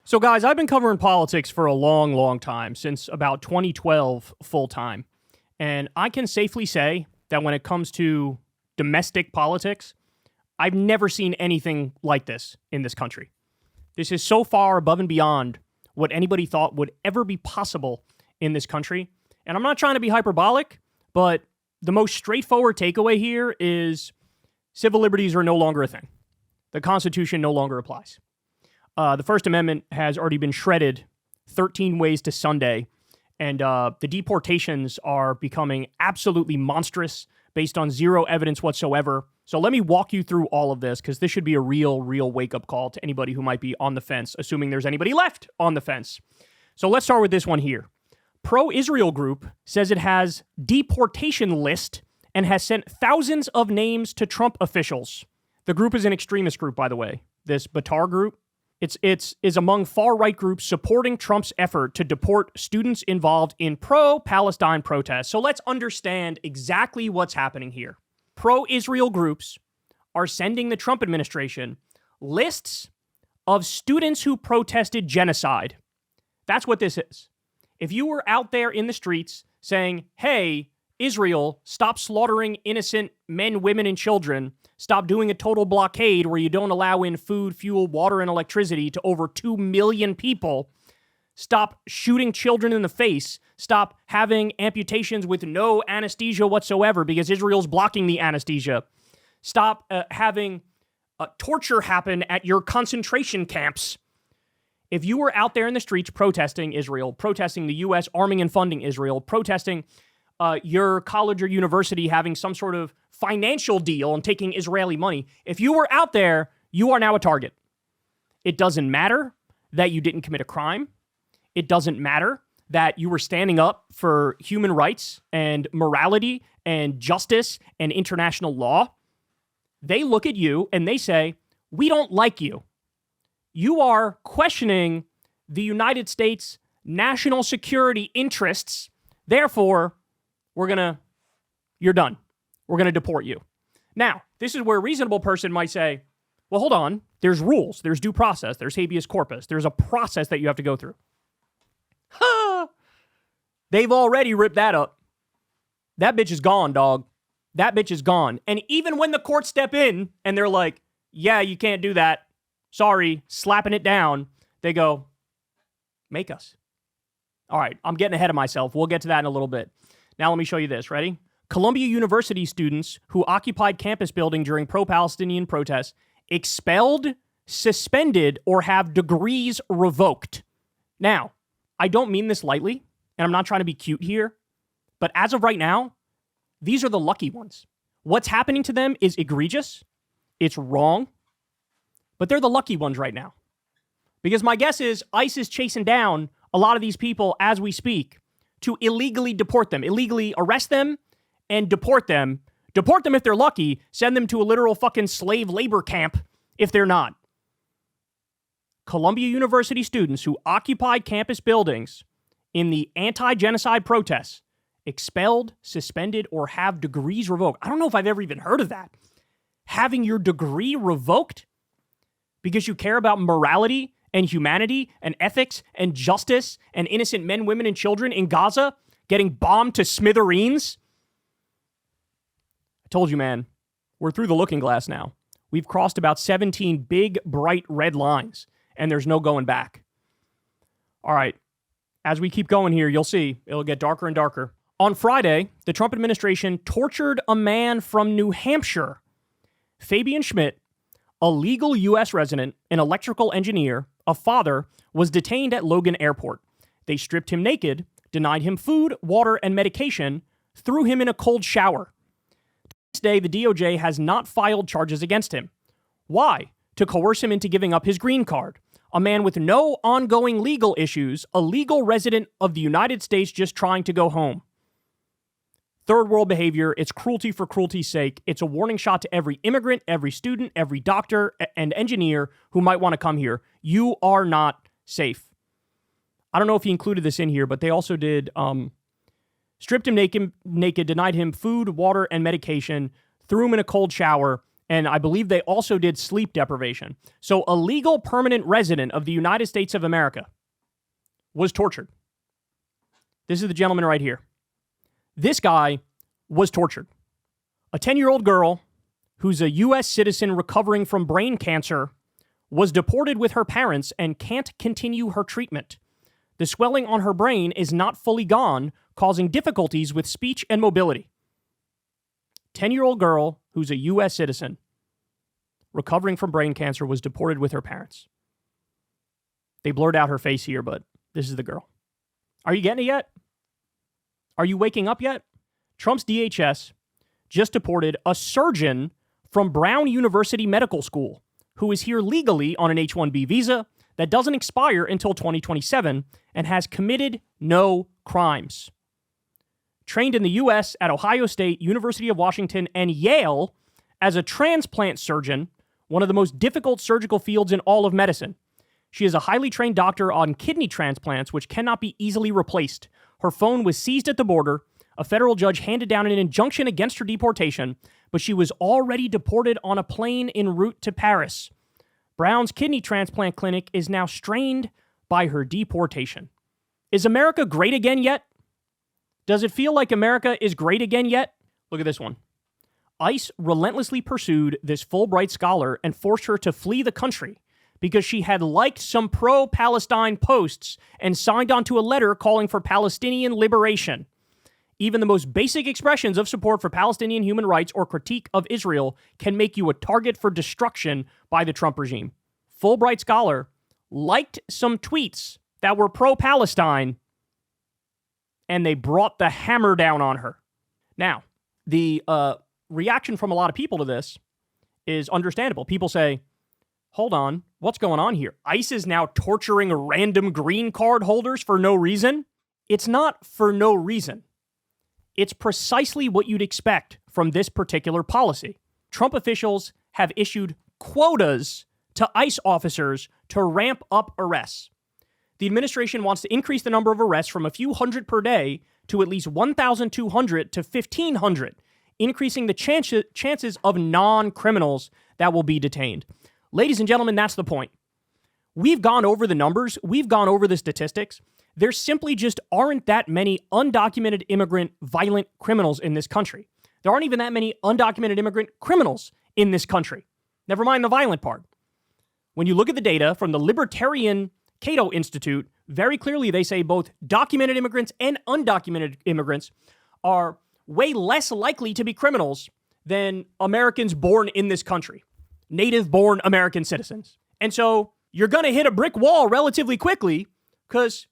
So guys, I've been covering politics for a long, long time, since about 2012 full-time. And I can safely say that when it comes to domestic politics, I've never seen anything like this in this country. This is so far above and beyond what anybody thought would ever be possible in this country. And I'm not trying to be hyperbolic, but the most straightforward takeaway here is civil liberties are no longer a thing. The Constitution no longer applies. The First Amendment has already been shredded 13 ways to Sunday, and the deportations are becoming absolutely monstrous based on zero evidence whatsoever. So let me walk you through all of this, because this should be a real wake-up call to anybody who might be on the fence, assuming there's anybody left on the fence. So let's start with this one here. Pro-Israel group says it has deportation list and has sent thousands of names to Trump officials. The group is an extremist group, by the way. This Batar group. It is among far-right groups supporting Trump's effort to deport students involved in pro-Palestine protests. So let's understand exactly what's happening here. Pro-Israel groups are sending the Trump administration lists of students who protested genocide. That's what this is. If you were out there in the streets saying, hey, Israel, stop slaughtering innocent men, women, and children. Stop doing a total blockade where you don't allow in food, fuel, water, and electricity to over 2 million people. Stop shooting children in the face. Stop having amputations with no anesthesia whatsoever because Israel's blocking the anesthesia. Stop having torture happen at your concentration camps. If you were out there in the streets protesting Israel, protesting the U.S. arming and funding Israel, protesting your college or university having some sort of financial deal and taking Israeli money, if you were out there, you are now a target. It doesn't matter that you didn't commit a crime. It doesn't matter that you were standing up for human rights and morality and justice and international law. They look at you and they say, we don't like you. You are questioning the United States national security interests. Therefore, you're done. We're going to deport you. Now, this is where a reasonable person might say, well, hold on. There's rules. There's due process. There's habeas corpus. There's a process that you have to go through. Ha! They've already ripped that up. That bitch is gone, dog. That bitch is gone. And even when the courts step in and they're like, yeah, you can't do that. Sorry, slapping it down. They go, make us. All right, I'm getting ahead of myself. We'll get to that in a little bit. Now let me show you this. Ready? Columbia University students who occupied campus building during pro-Palestinian protests expelled, suspended, or have degrees revoked. Now, I don't mean this lightly, and I'm not trying to be cute here, but as of right now, these are the lucky ones. What's happening to them is egregious. It's wrong, but they're the lucky ones right now. Because my guess is ICE is chasing down a lot of these people as we speak to illegally deport them, illegally arrest them and deport them. Deport them if they're lucky, send them to a literal fucking slave labor camp if they're not. Columbia University students who occupied campus buildings in the anti-genocide protests expelled, suspended, or have degrees revoked. I don't know if I've ever even heard of that. Having your degree revoked because you care about morality and humanity and ethics and justice and innocent men, women, and children in Gaza getting bombed to smithereens. I told you, man, we're through the looking glass now. We've crossed about 17 big, bright red lines, and there's no going back. All right, as we keep going here, you'll see it'll get darker and darker. On Friday, the Trump administration tortured a man from New Hampshire. Fabian Schmidt, a legal U.S. resident, an electrical engineer, a father, was detained at Logan Airport. They stripped him naked, denied him food, water, and medication, threw him in a cold shower. To this day, the DOJ has not filed charges against him. Why? To coerce him into giving up his green card. A man with no ongoing legal issues, a legal resident of the United States just trying to go home. Third world behavior, it's cruelty for cruelty's sake. It's a warning shot to every immigrant, every student, every doctor, and engineer who might want to come here. You are not safe. I don't know if he included this in here, but they also did stripped him naked, denied him food, water, and medication, threw him in a cold shower, And I believe they also did sleep deprivation. So a legal permanent resident of the United States of America was tortured. This is the gentleman right here. This guy was tortured. A 10-year-old girl who's a U.S. citizen recovering from brain cancer was deported with her parents and can't continue her treatment. The swelling on her brain is not fully gone, causing difficulties with speech and mobility. 10-year-old girl who's a U.S. citizen recovering from brain cancer was deported with her parents. They blurred out her face here, but this is the girl. Are you getting it yet? Are you waking up yet? Trump's DHS just deported a surgeon from Brown University Medical School who is here legally on an H-1B visa that doesn't expire until 2027 and has committed no crimes. Trained in the U.S. at Ohio State, University of Washington, and Yale as a transplant surgeon, one of the most difficult surgical fields in all of medicine. She is a highly trained doctor on kidney transplants, which cannot be easily replaced. Her phone was seized at the border. A federal judge handed down an injunction against her deportation, but she was already deported on a plane en route to Paris. Brown's kidney transplant clinic is now strained by her deportation. Is America great again yet? Does it feel like America is great again yet? Look at this one. ICE relentlessly pursued this Fulbright scholar and forced her to flee the country because she had liked some pro-Palestine posts and signed onto a letter calling for Palestinian liberation. Even the most basic expressions of support for Palestinian human rights or critique of Israel can make you a target for destruction by the Trump regime. Fulbright scholar liked some tweets that were pro-Palestine, and they brought the hammer down on her. Now, the reaction from a lot of people to this is understandable. People say, hold on, what's going on here? ICE is now torturing random green card holders for no reason? It's not for no reason. It's precisely what you'd expect from this particular policy. Trump officials have issued quotas to ICE officers to ramp up arrests. The administration wants to increase the number of arrests from a few hundred per day to at least 1,200 to 1,500, increasing the chances of non-criminals that will be detained. Ladies and gentlemen, that's the point. We've gone over the numbers. We've gone over the statistics. There simply just aren't that many undocumented immigrant violent criminals in this country. There aren't even that many undocumented immigrant criminals in this country. Never mind the violent part. When you look at the data from the Libertarian Cato Institute, very clearly they say both documented immigrants and undocumented immigrants are way less likely to be criminals than Americans born in this country, native-born American citizens. And so you're going to hit a brick wall relatively quickly because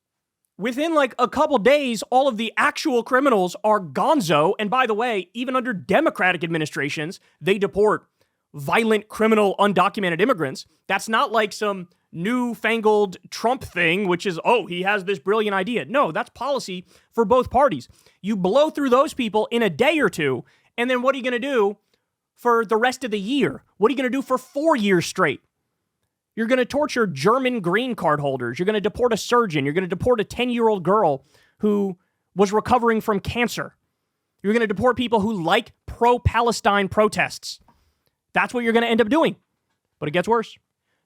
within like a couple days, all of the actual criminals are gonzo. And by the way, even under Democratic administrations, they deport violent, criminal, undocumented immigrants. That's not like some newfangled Trump thing, which is, oh, he has this brilliant idea. No, that's policy for both parties. You blow through those people in a day or two, and then what are you going to do for the rest of the year? What are you going to do for 4 years straight? You're going to torture German green card holders. You're going to deport a surgeon. You're going to deport a 10-year-old girl who was recovering from cancer. You're going to deport people who like pro-Palestine protests. That's what you're going to end up doing. But it gets worse.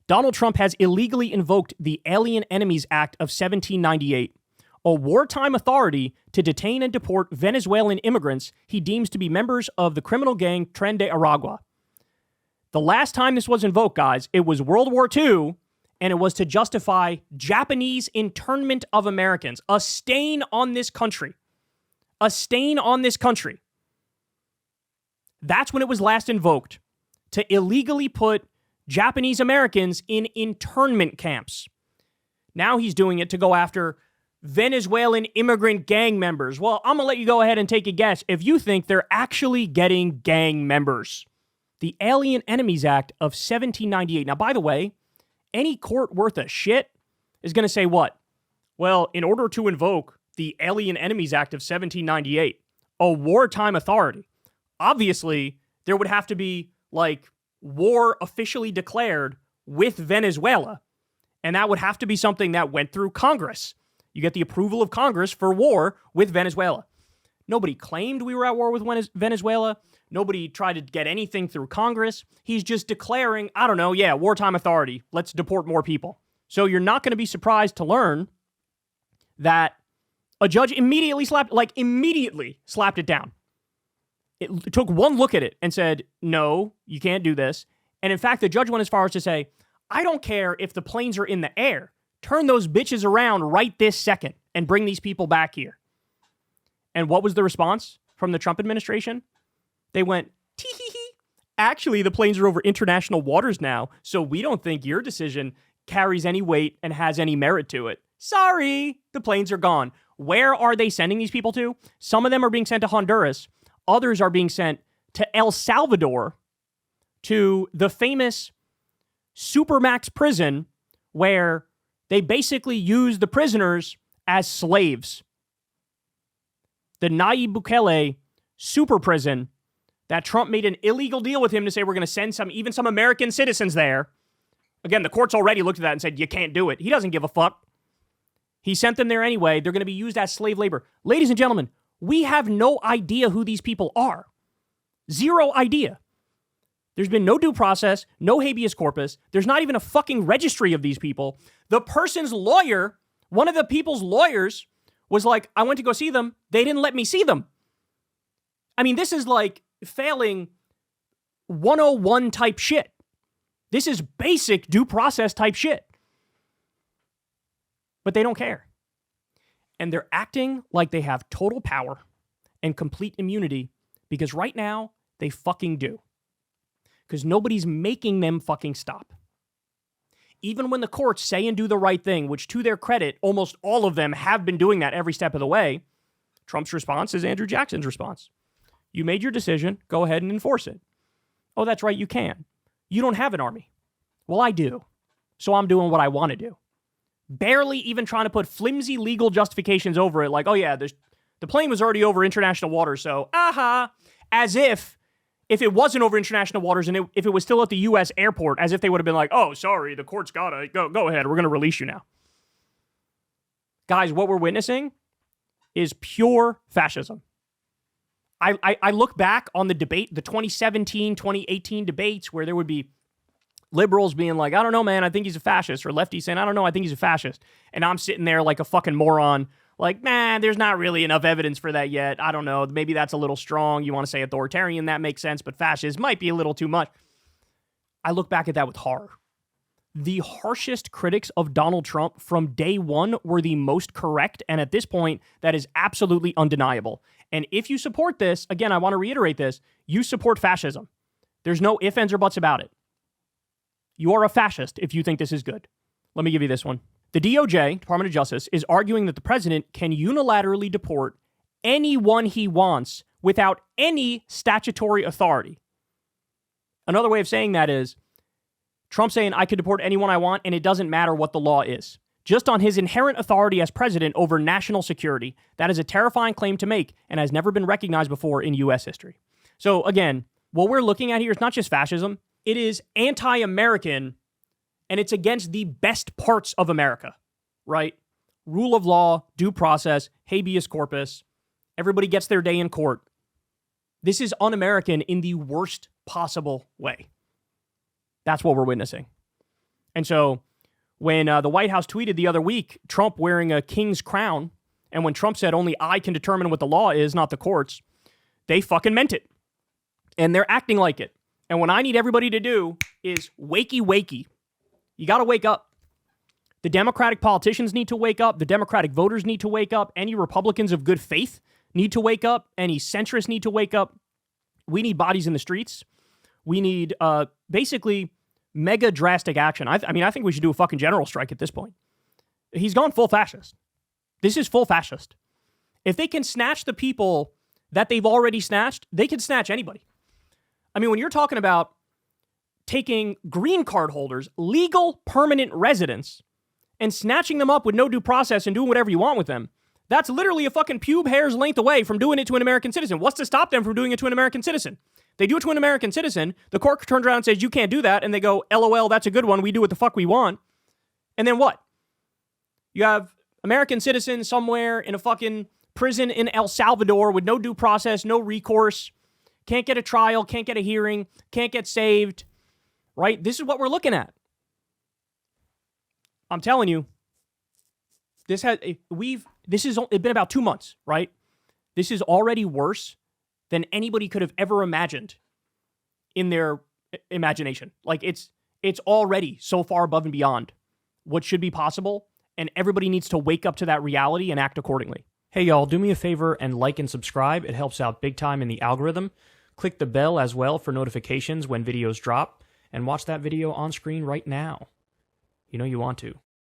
Donald Trump has illegally invoked the Alien Enemies Act of 1798, a wartime authority to detain and deport Venezuelan immigrants he deems to be members of the criminal gang Tren de Aragua. The last time this was invoked, guys, it was World War II, and it was to justify Japanese internment of Americans, a stain on this country. A stain on this country. That's when it was last invoked, to illegally put Japanese Americans in internment camps. Now he's doing it to go after Venezuelan immigrant gang members. Well, I'm going to let you go ahead and take a guess if you think they're actually getting gang members. The Alien Enemies Act of 1798. Now, by the way, any court worth a shit is going to say what? Well, in order to invoke the Alien Enemies Act of 1798, a wartime authority, obviously there would have to be like war officially declared with Venezuela. And that would have to be something that went through Congress. You get the approval of Congress for war with Venezuela. Nobody claimed we were at war with Venezuela. Nobody tried to get anything through Congress. He's just declaring, I don't know, yeah, wartime authority. Let's deport more people. So you're not going to be surprised to learn that a judge immediately slapped it down. It took one look at it and said, no, you can't do this. And in fact, the judge went as far as to say, I don't care if the planes are in the air. Turn those bitches around right this second and bring these people back here. And what was the response from the Trump administration? They went, tee-hee-hee. Actually, the planes are over international waters now, so we don't think your decision carries any weight and has any merit to it. Sorry, the planes are gone. Where are they sending these people to? Some of them are being sent to Honduras. Others are being sent to El Salvador, to the famous Supermax prison where they basically use the prisoners as slaves. The Nayib Bukele super prison that Trump made an illegal deal with him to say we're going to send even some American citizens there. Again, the courts already looked at that and said, you can't do it. He doesn't give a fuck. He sent them there anyway. They're going to be used as slave labor. Ladies and gentlemen, we have no idea who these people are. Zero idea. There's been no due process, no habeas corpus. There's not even a fucking registry of these people. The person's lawyer, one of the people's lawyers, was like, I went to go see them. They didn't let me see them. I mean, this is like failing 101 type shit. This is basic due process type shit. But they don't care. And they're acting like they have total power and complete immunity because right now they fucking do. Because nobody's making them fucking stop. Even when the courts say and do the right thing, which to their credit, almost all of them have been doing that every step of the way, Trump's response is Andrew Jackson's response. You made your decision, go ahead and enforce it. Oh, that's right, you can. You don't have an army. Well, I do. So I'm doing what I want to do. Barely even trying to put flimsy legal justifications over it, like, oh yeah, the plane was already over international waters, so as if it wasn't over international waters and if it was still at the U.S. airport, as if they would have been like, oh, sorry, the court's gotta, go ahead, we're going to release you now. Guys, what we're witnessing is pure fascism. I look back on the debate, the 2017, 2018 debates where there would be liberals being like, I don't know, man, I think he's a fascist, or lefties saying, I don't know, I think he's a fascist. And I'm sitting there like a fucking moron, like, man, there's not really enough evidence for that yet. I don't know, maybe that's a little strong. You want to say authoritarian, that makes sense, but fascist might be a little too much. I look back at that with horror. The harshest critics of Donald Trump from day one were the most correct, and at this point, that is absolutely undeniable. And if you support this, again, I want to reiterate this, you support fascism. There's no ifs, ands, or buts about it. You are a fascist if you think this is good. Let me give you this one. The DOJ, Department of Justice, is arguing that the president can unilaterally deport anyone he wants without any statutory authority. Another way of saying that is Trump saying I could deport anyone I want and it doesn't matter what the law is. Just on his inherent authority as president over national security. That is a terrifying claim to make and has never been recognized before in U.S. history. So again, what we're looking at here is not just fascism. It is anti-American, and it's against the best parts of America, right? Rule of law, due process, habeas corpus. Everybody gets their day in court. This is un-American in the worst possible way. That's what we're witnessing. And so when the White House tweeted the other week, Trump wearing a king's crown, and when Trump said only I can determine what the law is, not the courts, they fucking meant it. And they're acting like it. And what I need everybody to do is wakey. You got to wake up. The Democratic politicians need to wake up. The Democratic voters need to wake up. Any Republicans of good faith need to wake up. Any centrists need to wake up. We need bodies in the streets. We need basically mega drastic action. I think we should do a fucking general strike at this point. He's gone full fascist. This is full fascist. If they can snatch the people that they've already snatched, they can snatch anybody. I mean, when you're talking about taking green card holders, legal permanent residents, and snatching them up with no due process and doing whatever you want with them, that's literally a fucking pube hair's length away from doing it to an American citizen. What's to stop them from doing it to an American citizen? They do it to an American citizen, the court turns around and says, you can't do that, and they go, LOL, that's a good one, we do what the fuck we want. And then what? You have American citizens somewhere in a fucking prison in El Salvador with no due process, no recourse, can't get a trial, can't get a hearing, can't get saved, right? This is what we're looking at. I'm telling you, it's been about 2 months, right? This is already worse than anybody could have ever imagined in their imagination. Like, it's already so far above and beyond what should be possible, and everybody needs to wake up to that reality and act accordingly. Hey, y'all, do me a favor and like and subscribe. It helps out big time in the algorithm. Click the bell as well for notifications when videos drop, and watch that video on screen right now. You know you want to.